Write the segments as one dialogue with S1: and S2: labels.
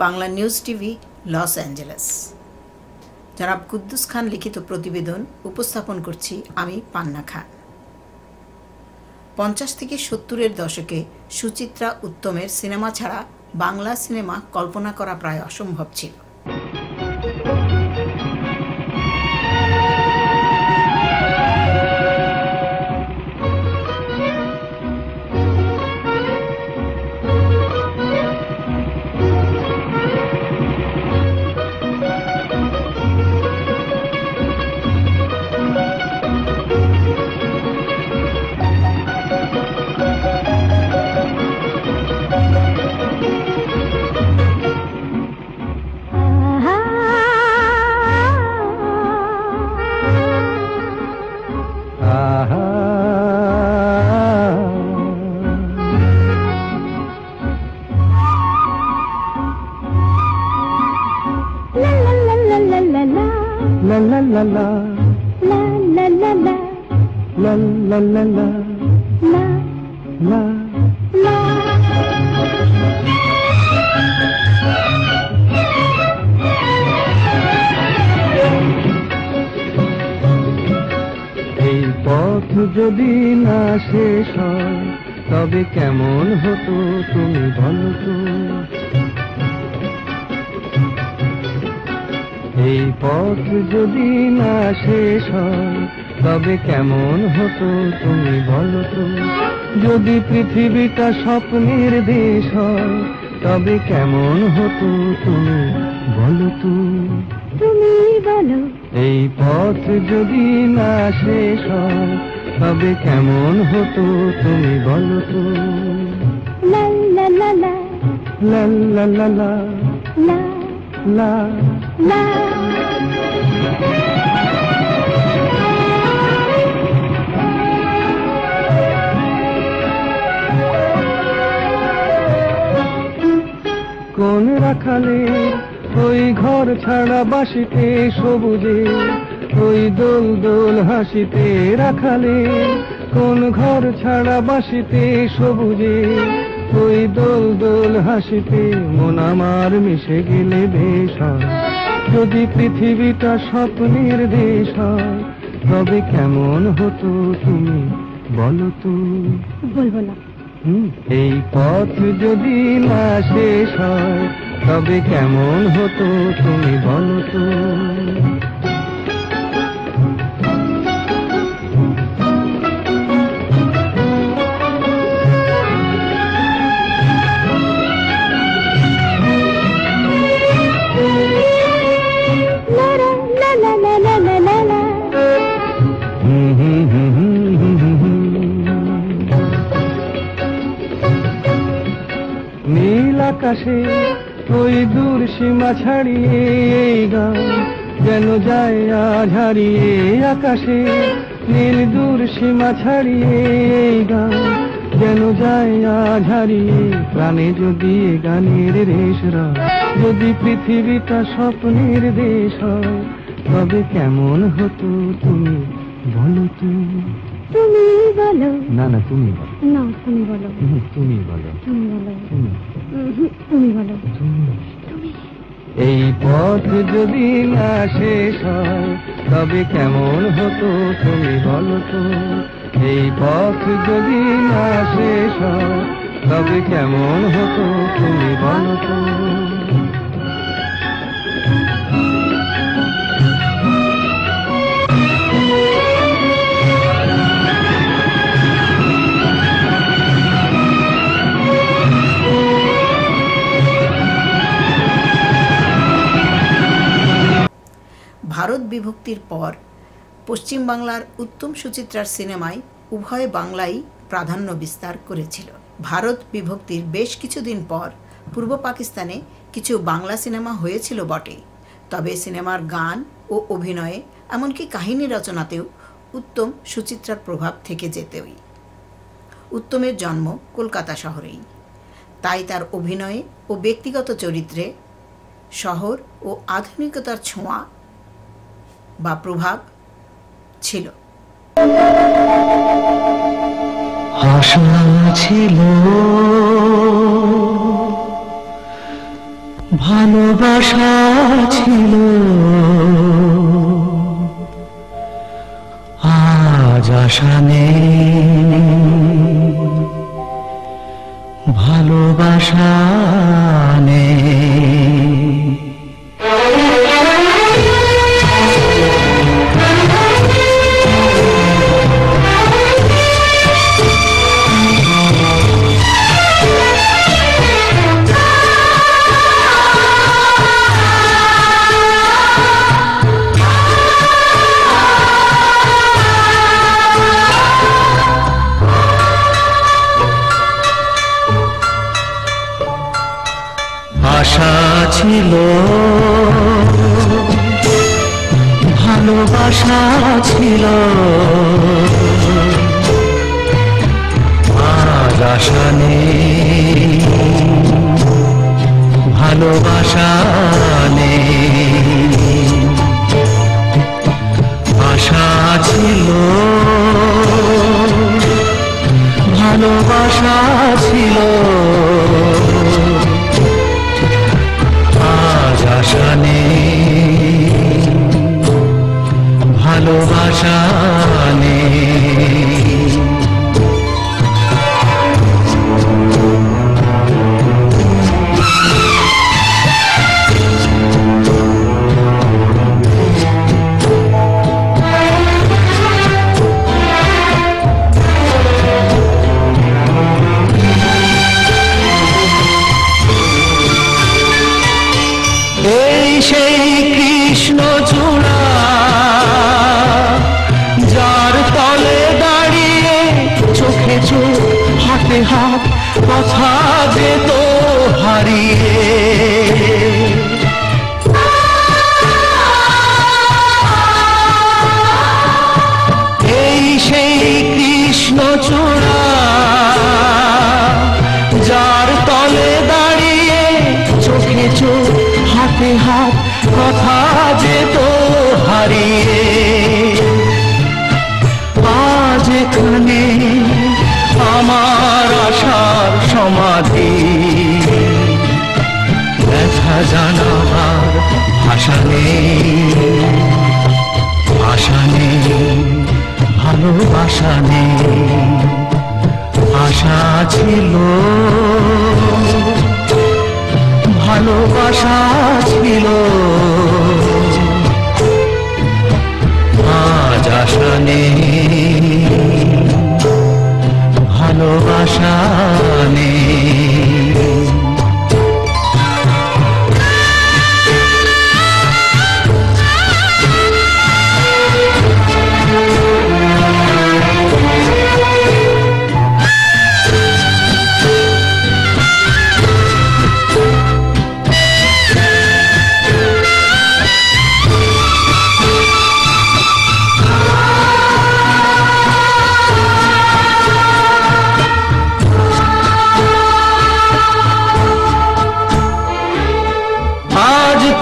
S1: Bangla news TV, Los Angeles. জনাব কুদ্দুস খান লিখিত প্রতিবেদন উপস্থাপন করছি আমি পান্না খান। 50 থেকে 70-এর দশকে সুচিত্রা উত্তমের সিনেমা ছাড়া বাংলা সিনেমা কল্পনা করা প্রায় অসম্ভব ছিল।
S2: এই পথ যদি না শেষ হয় তবে কেমন হতো তুমি বলো তো। এই পথ যদি না শেষ হয় তবে কেমন হতো তুমি বলো তো। যদি পৃথিবীটা স্বপ্নের দেশ হয় তবে কেমন হতো তুমি বলো তো।
S3: তুমি বলো।
S2: এই পথ যদি না শেষ হয় তবে কেমন হতো তুমি বলো তো।
S3: লা লা লা লা
S2: লা লা লা লা
S3: লা
S2: লা
S3: লা।
S2: কোন রাখালে ওই ঘর ছাড়া বাসিতে সবুজে, ওই দোল দোল হাসিতে রাখালে কোন ঘর ছাড়া বাসিতে সবুজে, ওই দোল দোল হাসিতে মন আমার মিশে গেলে বেশ হয়। যদি পৃথিবীটা স্বপ্নের দেশ হয় তবে কেমন হতো তুমি বলো তো।
S3: বলবো না।
S2: এই পথ যদি না শেষ হয় তবে কেমন হতো তুমি বলো তো। নীল আকাশে ওই দূর সীমা ছাড়িয়ে এই গান যেন যায় আজ হারিয়ে। আকাশে নীল দূর সীমা ছাড়িয়ে এই গান যেন যায় আজ হারিয়ে। প্রাণে যদি গানের রেশরা, যদি পৃথিবীটা স্বপ্নের দেশ হয় তবে কেমন হতো তুমি বলো তো।
S3: তুমি বলো।
S2: না না তুমি বলো।
S3: না তুমি বলো।
S2: তুমি বলো।
S3: তুমি বলো।
S2: তুমি
S3: তুমি বলো।
S2: এই পথ যদি না শেষ হয় তবে কেমন হতো তুমি বলো তো। এই পথ যদি না শেষ হয় তবে কেমন হতো তুমি বলো তো।
S1: ভারত বিভক্তির পর পশ্চিমবাংলার উত্তম সুচিত্রার সিনেমায় উভয় বাংলাই প্রাধান্য বিস্তার করেছিল। ভারত বিভক্তির বেশ কিছুদিন পর পূর্ব পাকিস্তানে কিছু বাংলা সিনেমা হয়েছিল বটে, তবে সিনেমার গান ও অভিনয়ে এমনকি কাহিনী রচনাতেও উত্তম সুচিত্রার প্রভাব থেকে যেতই। উত্তমের জন্ম কলকাতা শহরেই, তাই তার অভিনয়ে ও ব্যক্তিগত চরিত্রে শহর ও আধুনিকতার ছোঁয়া বা প্রভাব ছিল।
S2: আশা ছিল ভালোবাসা ছিল আজ আশা নেই, ভালোবাসা নেই। আশা ছিল ভালোবাসা ছিল আজ আশা নেই, ভালোবাসা নেই। আশা ছিল ভালোবাসা ছিল আজ আশা নেই, ভালোবাসা নেই। এই সেই কৃষ্ণ চূড়া যার তলে দাঁড়িয়ে চোখে চোখ হাতে হাত কথা যেত হারিয়ে। এই সেই কৃষ্ণ চূড়া যার তলে দাঁড়িয়ে চোখে চোখ হাতে হাত কথা যেত হারিয়ে। আজ এখানে আমার আশার সমাধি, দেখা জানাবার ভাষা নেই, আশা নেই, ভালোবাসা নেই। আশা ছিল ভালোবাসা ছিল আজ আশা নেই, ভালোবাসা নেই।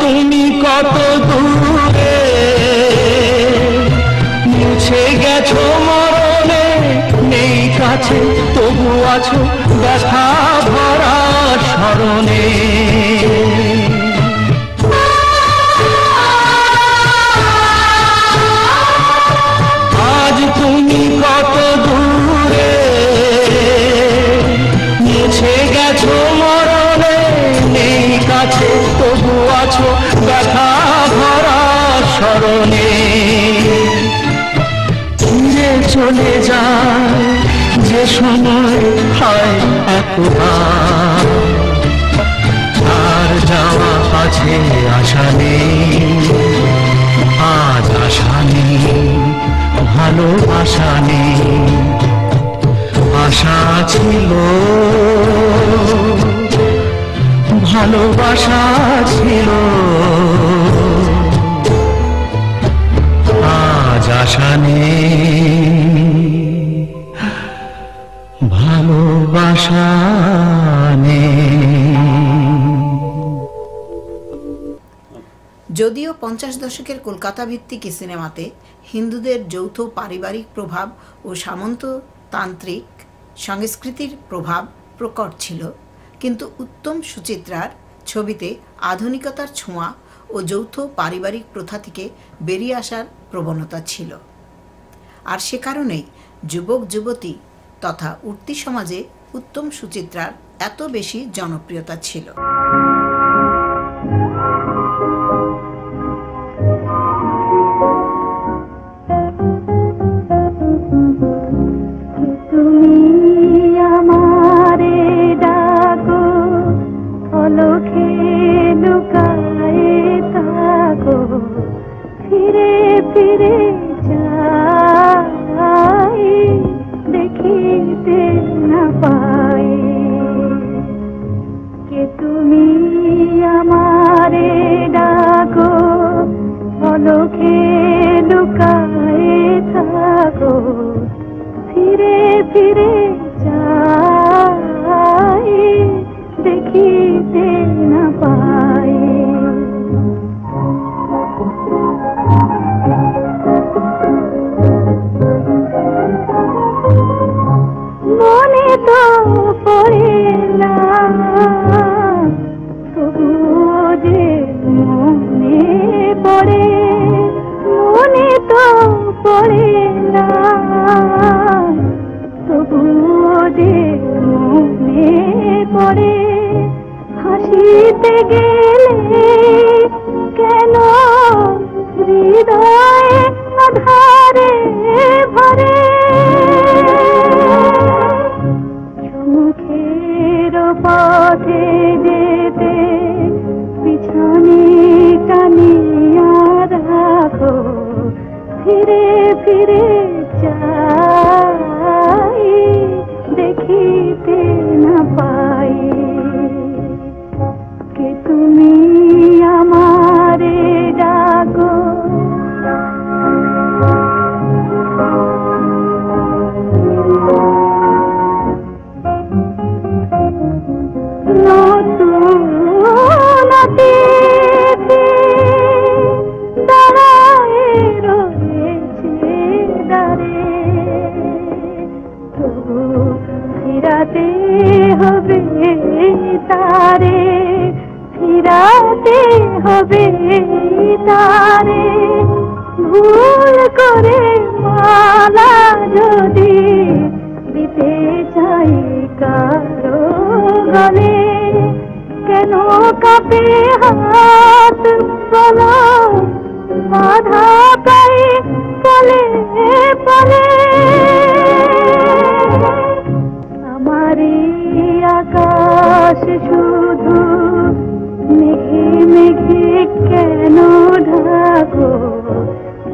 S2: তুমি কত দূরে মুছে গেছো মরণে, নেই কাছে তবু আছো ব্যথা ভরা স্মরণে। আজ তুমি কত দূরে মুছে গেছো মরণে, নেই কাছে তবু আছো ব্যথা ভরা স্মরণে। ফিরে চলে যায় যে সময় হয় একবার, আর যাওয়া আছে আশা নেই, আজ আশা নেই, ভালোবাসা নেই। আশা ছিল ভালোবাসা ছিল আজ আশা নেই, ভালোবাসা নেই।
S1: যদিও 50 দশকের কলকাতা ভিত্তিক সিনেমাতে হিন্দুদের যৌথ পারিবারিক প্রভাব ও সামন্ততান্ত্রিক সংস্কৃতির প্রভাব প্রকট ছিল, কিন্তু উত্তম সুচিত্রার ছবিতে আধুনিকতার ছোঁয়া ও যৌথ পারিবারিক প্রথা থেকে বেরিয়ে আসার প্রবণতা ছিল। আর সে কারণেই যুবক যুবতী তথা উঠতি সমাজে উত্তম সুচিত্রার এত বেশি জনপ্রিয়তা ছিল।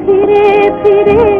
S3: ফিরে ফিরে